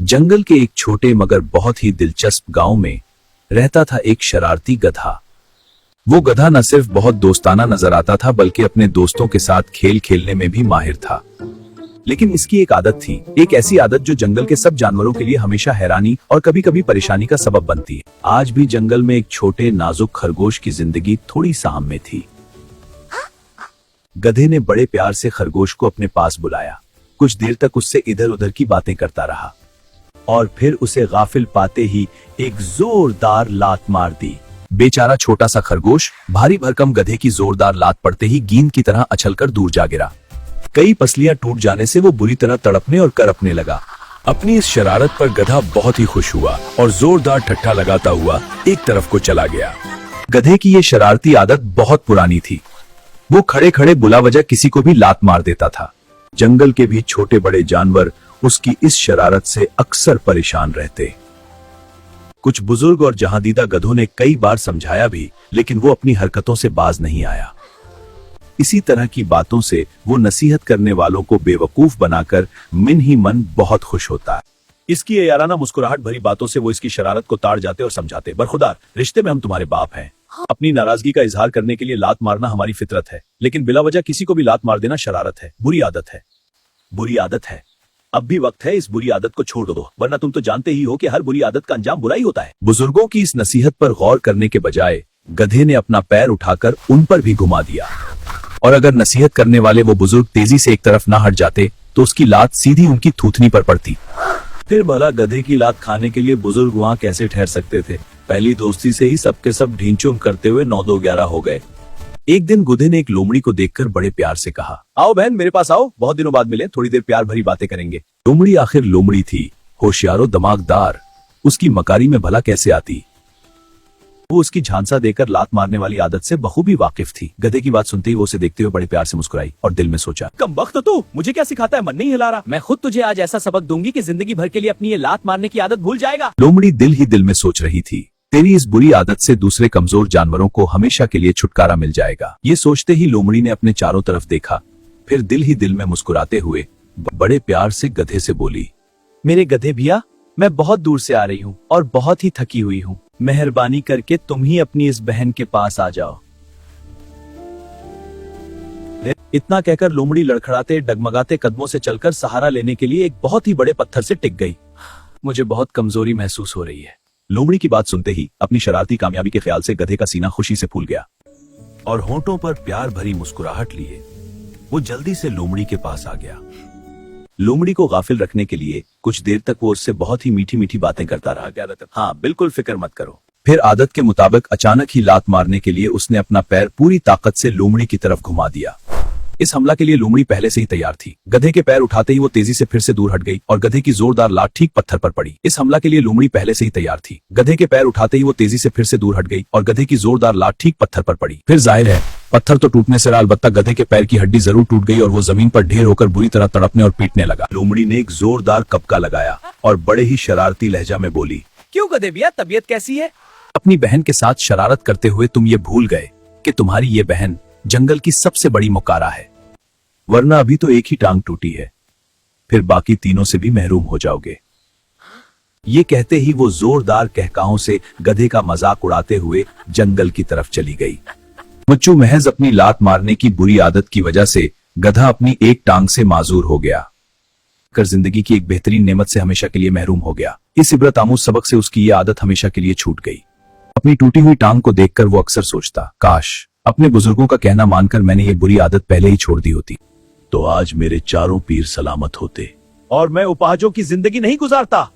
जंगल के एक छोटे मगर बहुत ही दिलचस्प गांव में रहता था एक शरारती गधा। वो गधा न सिर्फ बहुत दोस्ताना नजर आता था बल्कि अपने दोस्तों के साथ खेल खेलने में भी माहिर था। लेकिन इसकी एक आदत थी, एक ऐसी आदत जो जंगल के सब जानवरों के लिए हमेशा हैरानी और कभी कभी परेशानी का सबब बनती है। आज भी जंगल में एक छोटे नाजुक खरगोश की जिंदगी थोड़ी साम में थी। गधे ने बड़े प्यार से खरगोश को अपने पास बुलाया। कुछ देर तक उससे इधर उधर की बातें करता रहा और फिर उसे गाफिल पाते ही एक जोरदार लात मार दी। बेचारा छोटा सा खरगोश भारी भरकम गधे की जोरदार लात पड़ते ही गेंद की तरह अछलकर दूर जा गिरा। कई पसलियां टूट जाने से वो बुरी तरह तड़पने और करपने लगा। अपनी इस शरारत पर गधा बहुत ही खुश हुआ और जोरदार ठट्ठा लगाता हुआ एक तरफ को चला गया। गधे की ये शरारती आदत बहुत पुरानी थी। वो खड़े खड़े बुला वजह किसी को भी लात मार देता था। जंगल के भी छोटे बड़े जानवर उसकी इस शरारत से अक्सर परेशान रहते। कुछ बुजुर्ग और जहांदीदा गधों ने कई बार समझाया भी, लेकिन वो अपनी हरकतों से बाज नहीं आया। इसी तरह की बातों से वो नसीहत करने वालों को बेवकूफ बनाकर मन ही मन बहुत खुश होता है। इसकी ये याराना मुस्कुराहट भरी बातों से वो इसकी शरारत को ताड़ जाते और समझाते, बरखुदार, रिश्ते में हम तुम्हारे बाप हैं। अपनी नाराजगी का इजहार करने के लिए लात मारना हमारी फितरत है, लेकिन बिला वजह किसी को भी लात मार देना शरारत है, बुरी आदत है। बुरी आदत है। अब भी वक्त है इस बुरी आदत को छोड़ दो, वरना तुम तो जानते ही हो कि हर बुरी आदत का अंजाम बुरा ही होता है। बुजुर्गों की इस नसीहत पर गौर करने के बजाय गधे ने अपना पैर उठाकर उन पर भी घुमा दिया, और अगर नसीहत करने वाले वो बुजुर्ग तेजी से एक तरफ ना हट जाते तो उसकी लात सीधी उनकी थूथनी पर पड़ती। फिर भला गधे की लात खाने के लिए बुजुर्ग वहाँ कैसे ठहर सकते थे। पहली दोस्ती से ही सबके सब ढींचूम करते हुए 9-2-11 हो गए। एक दिन गधे ने एक लोमड़ी को देखकर बड़े प्यार से कहा, आओ बहन, मेरे पास आओ, बहुत दिनों बाद मिले, थोड़ी देर प्यार भरी बातें करेंगे। लोमड़ी आखिर लोमड़ी थी, होशियारो दिमागदार, उसकी मकारी में भला कैसे आती। वो उसकी झांसा देकर लात मारने वाली आदत से बखूबी वाकिफ थी। गधे की बात सुनते ही वो उसे देखते हुए बड़े प्यार से मुस्कुराई और दिल में सोचा, कमबख्त तू, मुझे क्या सिखाता है, मन नहीं हिला रहा। मैं खुद तुझे आज ऐसा सबक दूंगी कि जिंदगी भर के लिए अपनी ये लात मारने की आदत भूल जाएगा। लोमड़ी दिल ही दिल में सोच रही थी, तेरी इस बुरी आदत से दूसरे कमजोर जानवरों को हमेशा के लिए छुटकारा मिल जाएगा। ये सोचते ही लोमड़ी ने अपने चारों तरफ देखा, फिर दिल ही दिल में मुस्कुराते हुए बड़े प्यार से गधे से बोली, मेरे गधे भैया, मैं बहुत दूर से आ रही हूँ और बहुत ही थकी हुई हूँ। मेहरबानी करके तुम ही अपनी इस बहन के पास आ जाओ। इतना कहकर लोमड़ी लड़खड़ाते डगमगाते कदमों से चलकर सहारा लेने के लिए एक बहुत ही बड़े पत्थर से टिक गई। मुझे बहुत कमजोरी महसूस हो रही है। लोमड़ी की बात सुनते ही अपनी शरारती कामयाबी के ख्याल से गधे का सीना खुशी से फूल गया और होंठों पर प्यार भरी मुस्कुराहट लिए वो जल्दी से लोमड़ी के पास आ गया। लोमड़ी को गाफिल रखने के लिए कुछ देर तक वो उससे बहुत ही मीठी मीठी बातें करता रहा। हाँ, बिल्कुल फिक्र मत करो। फिर आदत के मुताबिक अचानक ही लात मारने के लिए उसने अपना पैर पूरी ताकत से लोमड़ी की तरफ घुमा दिया। इस हमला के लिए लोमड़ी पहले से ही तैयार थी। गधे के पैर उठाते ही वो तेजी से फिर से दूर हट गई और गधे की जोरदार लात ठीक पत्थर पर पड़ी। इस हमला के लिए लोमड़ी पहले से ही तैयार थी। गधे के पैर उठाते ही वो तेजी से फिर से दूर हट गई और गधे की जोरदार लात ठीक पत्थर पर पड़ी। फिर जाहिर है पत्थर तो टूटने से रहा, अलबत्ता गधे के पैर की हड्डी जरूर टूट गई और वो जमीन पर ढेर होकर बुरी तरह तड़पने और पीटने लगा। लोमड़ी ने एक जोरदार कपका लगाया और बड़े ही शरारती लहजा में बोली, क्यों गधे भैया, तबीयत कैसी है? अपनी बहन के साथ शरारत करते हुए तुम ये भूल गए कि तुम्हारी ये बहन जंगल की सबसे बड़ी मुकारा है, वरना अभी तो एक ही टांग टूटी है, फिर बाकी तीनों से भी महरूम हो जाओगे। ये कहते ही वो जोरदार कहकाओं से गधे का मजाक उड़ाते हुए जंगल की तरफ चली गई। मुच्चू महज अपनी लात मारने की बुरी आदत की वजह से गधा अपनी एक टांग से माजूर हो गया, कर जिंदगी की एक बेहतरीन नेमत से हमेशा के लिए महरूम हो गया। इस इबरत आमूज सबक से उसकी ये आदत हमेशा के लिए छूट गई। अपनी टूटी हुई टांग को देखकर वो अक्सर सोचता, काश अपने बुजुर्गों का कहना मानकर मैंने ये बुरी आदत पहले ही छोड़ दी होती, तो आज मेरे चारों पीर सलामत होते और मैं उपाहजों की जिंदगी नहीं गुजारता।